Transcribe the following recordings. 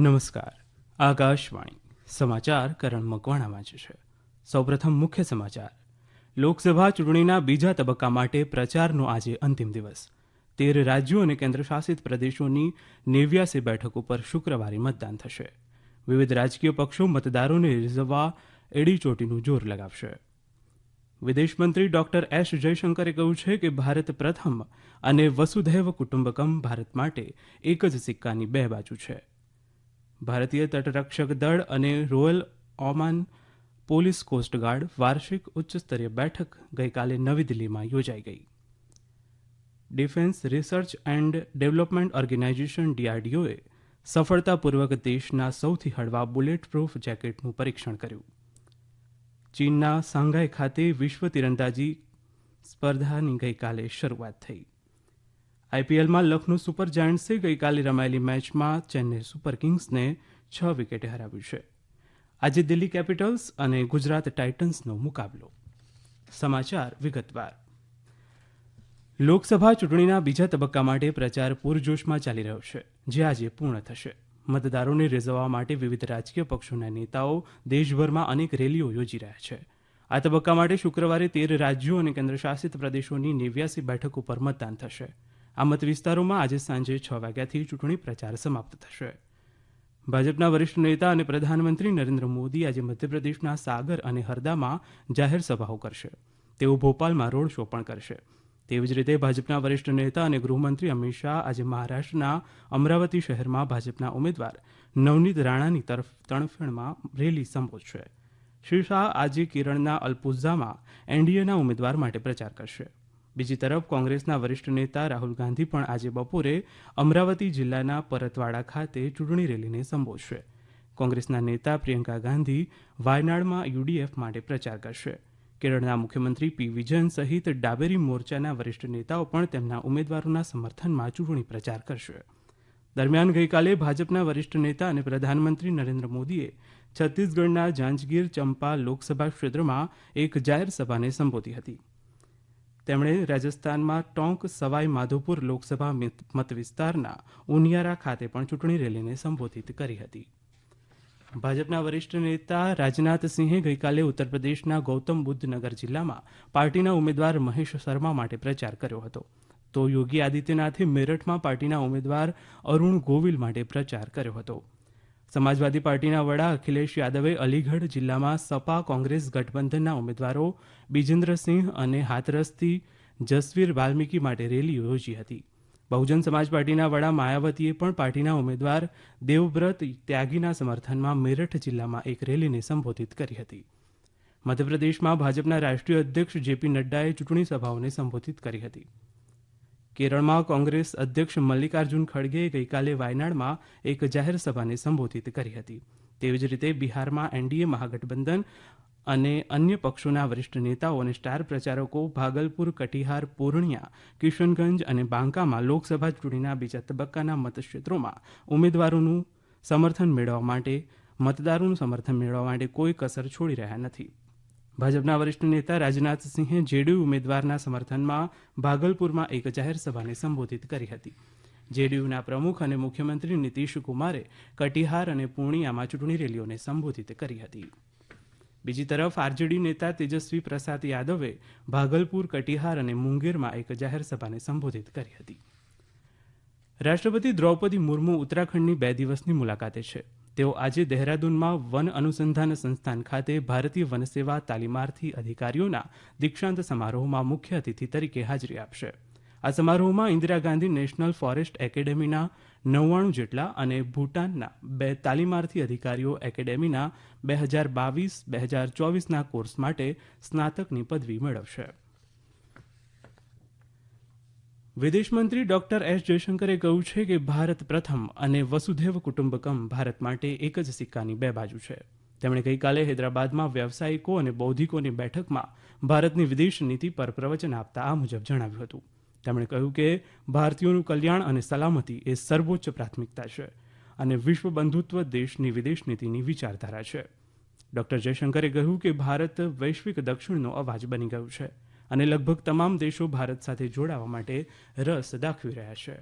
નમસ્કાર. આકાશવાણી સમાચાર કરણ મકવાણા વાંચે છે. સૌપ્રથમ મુખ્ય સમાચાર. લોકસભા ચૂંટણીના બીજા તબક્કા માટે પ્રચારનો આજે અંતિમ દિવસ. 13 રાજ્યો અને કેન્દ્રશાસિત પ્રદેશોની 89 બેઠકો પર શુક્રવારે મતદાન થશે. વિવિધ રાજકીય પક્ષો મતદારોને રીઝવવા એડીચોટીનું જોર લગાવશે. વિદેશ મંત્રી ડોક્ટર એસ જયશંકરે કહ્યું છે કે ભારત પ્રથમ અને વસુધૈવ કુટુંબકમ ભારત માટે એક જ સિક્કાની બે બાજુ છે. ભારતીય તટરક્ષક દળ અને રોયલ ઓમાન પોલીસ કોસ્ટગાર્ડ વાર્ષિક ઉચ્ચસ્તરીય બેઠક ગઈકાલે નવી દિલ્હીમાં યોજાઈ ગઈ. Defence research and development organisation DRDOએ સફળતાપૂર્વક દેશના સૌથી હળવા બુલેટ પ્રૂફ જેકેટનું પરીક્ષણ કર્યું. ચીનના સાંઘાઈ ખાતે વિશ્વ તીરંદાજી સ્પર્ધાની ગઈકાલે શરૂઆત થઈ. IPLમાં લખનૌ સુપર જાયન્ટ્સે ગઈકાલે રમાયેલી મેચમાં ચેન્નઈ સુપર કિંગ્સને 6 વિકેટે હરાવ્યું છે. આજે દિલ્હી કેપિટલ્સ અને ગુજરાત ટાઇટન્સનો મુકાબલો. સમાચાર વિગતવાર. લોકસભા ચૂંટણીના બીજા તબક્કા માટે પ્રચાર પૂરજોશમાં ચાલી રહ્યો છે, જે આજે પૂર્ણ થશે. મતદારોને રીઝવવા માટે વિવિધ રાજકીય પક્ષોના નેતાઓ દેશભરમાં અનેક રેલીઓ યોજી રહ્યા છે. આ તબક્કા માટે શુક્રવારે 13 રાજ્યો અને કેન્દ્રશાસિત પ્રદેશોની 89 બેઠકો પર મતદાન થશે. આ મત વિસ્તારોમાં આજે સાંજે 6 વાગ્યાથી ચૂંટણી પ્રચાર સમાપ્ત થશે. ભાજપના વરિષ્ઠ નેતા અને પ્રધાનમંત્રી નરેન્દ્ર મોદી આજે મધ્યપ્રદેશના સાગર અને હરદામાં જાહેર સભાઓ કરશે. તેઓ ભોપાલમાં રોડ શો પણ કરશે. તેવી જ રીતે ભાજપના વરિષ્ઠ નેતા અને ગૃહમંત્રી અમિત શાહ આજે મહારાષ્ટ્રના અમરાવતી શહેરમાં ભાજપના ઉમેદવાર નવનીત રાણાની તરફેણમાં રેલી સંબોધશે. શ્રી શાહ આજે કેરળના અલપુઝામાં એનડીએના ઉમેદવાર માટે પ્રચાર કરશે. બીજી તરફ કોંગ્રેસના વરિષ્ઠ નેતા રાહુલ ગાંધી પણ આજે બપોરે અમરાવતી જિલ્લાના પરતવાડા ખાતે ચૂંટણી રેલીને સંબોધશે. કોંગ્રેસના નેતા પ્રિયંકા ગાંધી વાયનાડમાં UDF માટે પ્રચાર કરશે. કેરળના મુખ્યમંત્રી P. વિજયન સહિત ડાબેરી મોરચાના વરિષ્ઠ નેતાઓ પણ તેમના ઉમેદવારોના સમર્થનમાં ચૂંટણી પ્રચાર કરશે. દરમિયાન ગઈકાલે ભાજપના વરિષ્ઠ નેતા અને પ્રધાનમંત્રી નરેન્દ્ર મોદીએ છત્તીસગઢના જાંજગીર ચંપા લોકસભા ક્ષેત્રમાં એક જાહેર સભાને સંબોધી હતી. તેમણે રાજસ્થાનમાં ટોંક સવાઈ માધોપુર લોકસભા મતવિસ્તારના ઉનિયારા ખાતે પણ ચૂંટણી રેલીને સંબોધિત કરી હતી. ભાજપના વરિષ્ઠ નેતા રાજનાથસિંહે ગઈકાલે ઉત્તર પ્રદેશના ગૌતમ બુદ્ધ નગર જિલ્લામાં પાર્ટીના ઉમેદવાર મહેશ શર્મા માટે પ્રચાર કર્યો હતો. તો યોગી આદિત્યનાથે મેરઠમાં પાર્ટીના ઉમેદવાર અરુણ ગોવિલ માટે પ્રચાર કર્યો હતો. સમાજવાદી પાર્ટીના વડા અખિલેશ યાદવે અલીગઢ જિલ્લામાં સપા કોંગ્રેસ ગઠબંધનના ઉમેદવારો બિજેન્દ્રસિંહ અને હાથરસથી જસવીર વાલ્મીકી માટે રેલી યોજી હતી. બહુજન સમાજ પાર્ટીના વડા માયાવતીએ પણ પાર્ટીના ઉમેદવાર દેવવ્રત ત્યાગીના સમર્થનમાં મેરઠ જિલ્લામાં એક રેલીને સંબોધિત કરી હતી. મધ્યપ્રદેશમાં ભાજપના રાષ્ટ્રીય અધ્યક્ષ JP નડ્ડાએ ચૂંટણી સભાઓને સંબોધિત કરી હતી. કેરળમાં કોંગ્રેસ અધ્યક્ષ મલ્લિકાર્જુન ખડગેએ ગઈકાલે વાયનાડમાં એક જાહેર સભાને સંબોધિત કરી હતી. તેવી જ રીતે બિહારમાં NDA મહાગઠબંધન અને અન્ય પક્ષોના વરિષ્ઠ નેતાઓ અને સ્ટાર પ્રચારકો ભાગલપુર, કટિહાર, પૂર્ણિયા, કિશનગંજ અને બાંકામાં લોકસભા ચૂંટણીના બીજા તબક્કાના મતક્ષેત્રોમાં ઉમેદવારોનું સમર્થન મેળવવા માટે કોઈ કસર છોડી રહ્યા નથી. ભાજપના વરિષ્ઠ નેતા રાજનાથસિંહે JDU ઉમેદવારના સમર્થનમાં ભાગલપુરમાં એક જાહેર સભાને સંબોધિત કરી હતી. JDUના પ્રમુખ અને મુખ્યમંત્રી નીતિશ કુમારે કટિહાર અને પૂર્ણિયામાં ચૂંટણી રેલીઓને સંબોધિત કરી હતી. બીજી તરફ RJD નેતા તેજસ્વી પ્રસાદ યાદવે ભાગલપુર, કટિહાર અને મુંગેરમાં એક જાહેર સભાને સંબોધિત કરી હતી. રાષ્ટ્રપતિ દ્રૌપદી મુર્મુ ઉત્તરાખંડની 2 દિવસની મુલાકાતે છે. તેઓ આજે દહેરાદૂનમાં વન અનુસંધાન સંસ્થાન ખાતે ભારતીય વનસેવા તાલીમાર્થી અધિકારીઓના દીક્ષાંત સમારોહમાં મુખ્ય અતિથિ તરીકે હાજરી આપશે. આ સમારોહમાં ઇન્દિરા ગાંધી નેશનલ ફોરેસ્ટ એકેડેમીના 99 જેટલા અને ભૂટાનના 2 તાલીમાર્થી અધિકારીઓ એકેડેમીના 2022-2024ના કોર્સ માટે સ્નાતકની પદવી મેળવશે. વિદેશમંત્રી ડોક્ટર એસ જયશંકરે કહ્યું છે કે ભારત પ્રથમ અને વસુધૈવ કુટુંબકમ ભારત માટે એક જ સિક્કાની બે બાજુ છે. તેમણે ગઈકાલે હૈદરાબાદમાં વ્યવસાયિકો અને બૌદ્ધિકોની બેઠકમાં ભારતની વિદેશ નીતિ પર પ્રવચન આપતા આ મુજબ જણાવ્યું હતું. તેમણે કહ્યું કે ભારતીયોનું કલ્યાણ અને સલામતી એ સર્વોચ્ચ પ્રાથમિકતા છે અને વિશ્વ બંધુત્વ દેશની વિદેશ નીતિની વિચારધારા છે. ડોક્ટર જયશંકરે કહ્યું કે ભારત વૈશ્વિક દક્ષિણનો અવાજ બની ગયું છે અને લગભગ તમામ દેશો ભારત સાથે જોડાવા માટે રસ દાખવી રહ્યા છે.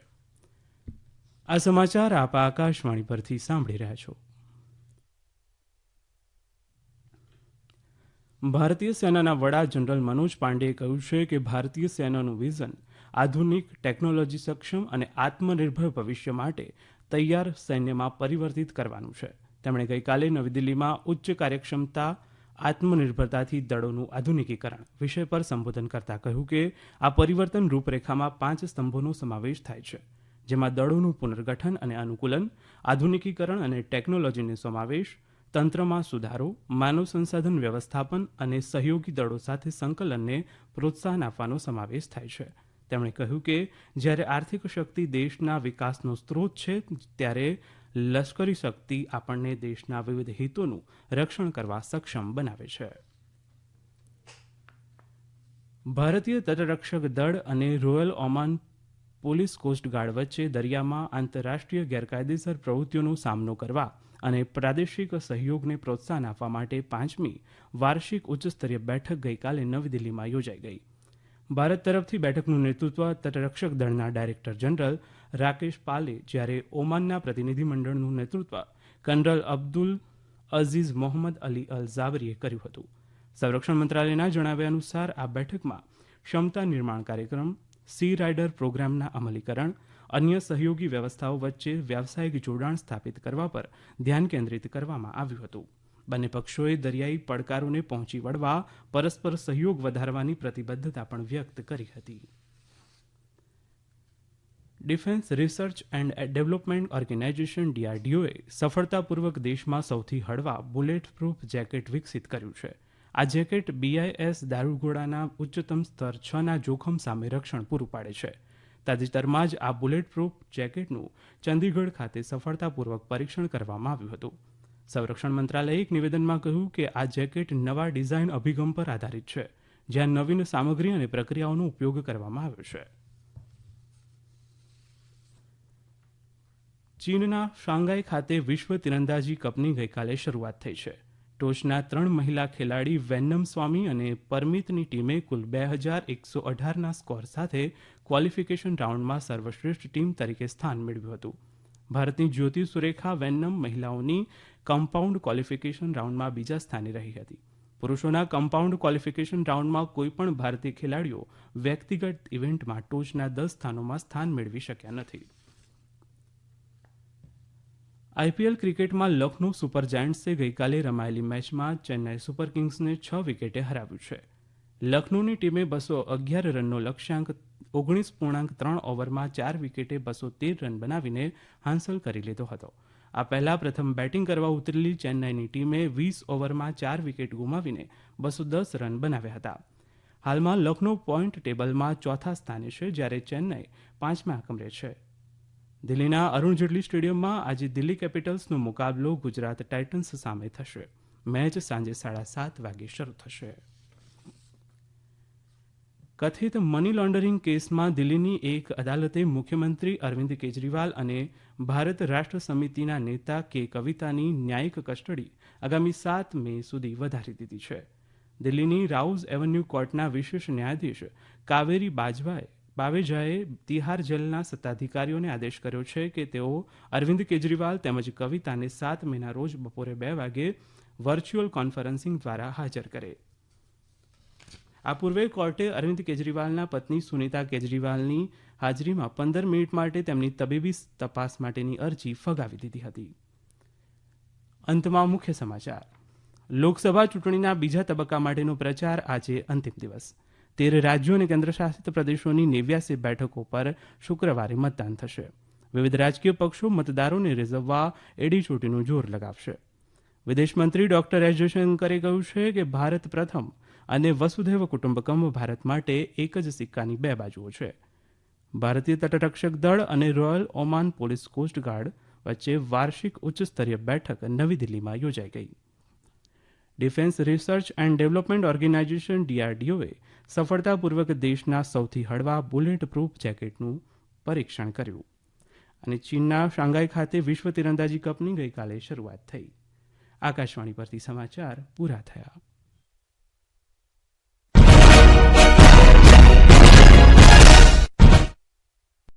આ સમાચાર આપ આકાશવાણી પરથી સાંભળી રહ્યા છો. ભારતીય સેનાના વડા જનરલ મનોજ પાંડેએ કહ્યું છે કે ભારતીય સેનાનું વિઝન આધુનિક, ટેકનોલોજી સક્ષમ અને આત્મનિર્ભર ભવિષ્ય માટે તૈયાર સૈન્યમાં પરિવર્તિત કરવાનું છે. તેમણે ગઈકાલે નવી દિલ્હીમાં ઉચ્ચ કાર્યક્ષમતા આત્મનિર્ભરતાથી દળોનું આધુનિકીકરણ વિષય પર સંબોધન કરતાં કહ્યું કે આ પરિવર્તન રૂપરેખામાં 5 સ્તંભોનો સમાવેશ થાય છે, જેમાં દળોનું પુનર્ગઠન અને અનુકૂલન, આધુનિકીકરણ અને ટેકનોલોજીનો સમાવેશ, તંત્રમાં સુધારો, માનવ સંસાધન વ્યવસ્થાપન અને સહયોગી દળો સાથે સંકલનને પ્રોત્સાહન આપવાનો સમાવેશ થાય છે. તેમણે કહ્યું કે જ્યારે આર્થિક શક્તિ દેશના વિકાસનો સ્ત્રોત છે, ત્યારે લશ્કરી શક્તિ આપણને દેશના વિવિધ હિતોનું રક્ષણ કરવા સક્ષમ બનાવે છે. ભારતીય તટરક્ષક દળ અને રોયલ ઓમાન પોલીસ કોસ્ટગાર્ડ વચ્ચે દરિયામાં આંતરરાષ્ટ્રીય ગેરકાયદેસર પ્રવૃત્તિઓનો સામનો કરવા અને પ્રાદેશિક સહયોગને પ્રોત્સાહન આપવા માટે 5મી વાર્ષિક ઉચ્ચસ્તરીય બેઠક ગઈકાલે નવી દિલ્હીમાં યોજાઈ ગઈ. ભારત તરફથી બેઠકનું નેતૃત્વ તટરક્ષક દળના ડાયરેક્ટર જનરલ રાકેશ પાલે, જ્યારે ઓમાનના પ્રતિનિધિમંડળનું નેતૃત્વ colonel Abdul Aziz Mohammed Ali Al ઝાબરીએ કર્યું હતું. સંરક્ષણ મંત્રાલયના જણાવ્યા અનુસાર આ બેઠકમાં ક્ષમતા નિર્માણ કાર્યક્રમ, સી રાઇડર પ્રોગ્રામના અમલીકરણ, અન્ય સહયોગી વ્યવસ્થાઓ વચ્ચે વ્યાવસાયિક જોડાણ સ્થાપિત કરવા પર ધ્યાન કેન્દ્રિત કરવામાં આવ્યું હતું. બંને પક્ષોએ દરિયાઈ પડકારોને પહોંચી વળવા પરસ્પર સહયોગ વધારવાની પ્રતિબદ્ધતા પણ વ્યક્ત કરી હતી. Defence research and development organisation DRDOએ સફળતાપૂર્વક દેશમાં સૌથી હળવા બુલેટ પ્રૂફ જેકેટ વિકસિત કર્યું છે. આ જેકેટ BIS દારૂગોળાના ઉચ્ચતમ સ્તર 6ના જોખમ સામે રક્ષણ પૂરું પાડે છે. તાજેતરમાં જ આ બુલેટ પ્રૂફ જેકેટનું ચંદીગઢ ખાતે સફળતાપૂર્વક પરીક્ષણ કરવામાં આવ્યું હતું. સંરક્ષણ મંત્રાલયે એક નિવેદનમાં કહ્યું કે આ જેકેટ નવા ડિઝાઇન અભિગમ પર આધારિત છે, જ્યાં નવીન સામગ્રી અને પ્રક્રિયાઓનો ઉપયોગ કરવામાં આવ્યો છે. ચીનના શાંઘાઈ ખાતે વિશ્વ તીરંદાજી કપની ગઈકાલે શરૂઆત થઈ છે. ટોચના 3 મહિલા ખેલાડી વેન્નમ સ્વામી અને પરમિતની ટીમે કુલ 2118ના સ્કોર સાથે ક્વોલિફિકેશન રાઉન્ડમાં સર્વશ્રેષ્ઠ ટીમ તરીકે સ્થાન મેળવ્યું હતું. ભારતની જ્યોતિ સુરેખા વેન્નમ મહિલાઓની કમ્પાઉન્ડ ક્વોલિફિકેશન રાઉન્ડમાં બીજા સ્થાને રહી હતી. પુરુષોના કમ્પાઉન્ડ ક્વોલિફિકેશન રાઉન્ડમાં કોઈપણ ભારતીય ખેલાડીઓ વ્યક્તિગત ઇવેન્ટમાં ટોચના 10 સ્થાનોમાં સ્થાન મેળવી શક્યા નથી. IPL ક્રિકેટમાં લખનૌ સુપર જાયન્ટ્સે ગઈકાલે રમાયેલી મેચમાં ચેન્નાઈ સુપર કિંગ્સને 6 વિકેટે હરાવ્યું છે. લખનૌની ટીમે 211 રનનો લક્ષ્યાંક 19.3 ઓવરમાં 4 વિકેટે 213 રન બનાવીને હાંસલ કરી લીધો હતો. આ પહેલા પ્રથમ બેટિંગ કરવા ઉતરેલી ચેન્નાઈની ટીમે 20 ઓવરમાં 4 વિકેટ ગુમાવીને 210 રન બનાવ્યા હતા. હાલમાં લખનૌ પોઈન્ટ ટેબલમાં ચોથા સ્થાને છે, જ્યારે ચેન્નાઈ 5મા ક્રમે છે. દિલ્હીના અરુણ જેટલી સ્ટેડિયમમાં આજે દિલ્હી કેપિટલ્સનો મુકાબલો ગુજરાત ટાઇટન્સ સામે થશે. મેચ સાંજે 7:30 વાગે શરૂ થશે. કથિત મની લોન્ડરિંગ કેસમાં દિલ્હીની એક અદાલતે મુખ્યમંત્રી અરવિંદ કેજરીવાલ અને ભારત રાષ્ટ્ર સમિતિના નેતા કે કવિતાની ન્યાયિક કસ્ટડી આગામી 7 મે સુધી વધારી દીધી છે. દિલ્હીની રાઉઝ એવન્યુ કોર્ટના વિશેષ ન્યાયાધીશ કાવેરી બાવેજાએ તિહાર જેલના સત્તાધિકારીઓને આદેશ કર્યો છે કે તેઓ અરવિંદ કેજરીવાલ તેમજ કવિતાને 7 મેના રોજ બપોરે 2 વાગે વર્ચ્યુઅલ કોન્ફરન્સિંગ દ્વારા હાજર કરે. આ પૂર્વે કોર્ટે અરવિંદ કેજરીવાલના પત્ની સુનીતા કેજરીવાલની હાજરીમાં 15 મિનિટ માટે તેમની તબીબી તપાસ માટેની અરજી ફગાવી દીધી હતી. અંતમાં મુખ્ય સમાચાર. લોકસભા ચૂંટણીના બીજા તબક્કા માટેનો પ્રચાર આજે અંતિમ દિવસ. 13 રાજ્યો અને કેન્દ્રશાસિત પ્રદેશોની 89 બેઠકો પર શુક્રવારે મતદાન થશે. વિવિધ રાજકીય પક્ષો મતદારોને રીઝવવા એડીચોટીનું જોર લગાવશે. વિદેશમંત્રી ડોક્ટર એસ જયશંકરે કહ્યું છે કે ભારત પ્રથમ અને વસુધૈવ કુટુંબકમ ભારત માટે એક જ સિક્કાની 2 બાજુઓ છે. ભારતીય તટરક્ષક દળ અને રોયલ ઓમાન પોલીસ કોસ્ટગાર્ડ વચ્ચે વાર્ષિક ઉચ્ચસ્તરીય બેઠક નવી દિલ્હીમાં યોજાઈ ગઈ. Defence research and development organisation DRDOએ સફળતાપૂર્વક દેશના સૌથી હળવા બુલેટ પ્રૂફ જેકેટનું પરીક્ષણ કર્યું. અને ચીનના શાંઘાઈ ખાતે વિશ્વ તીરંદાજી કપની ગઈકાલે શરૂઆત થઈ. આકાશવાણી પરથી સમાચાર પૂરા થયા.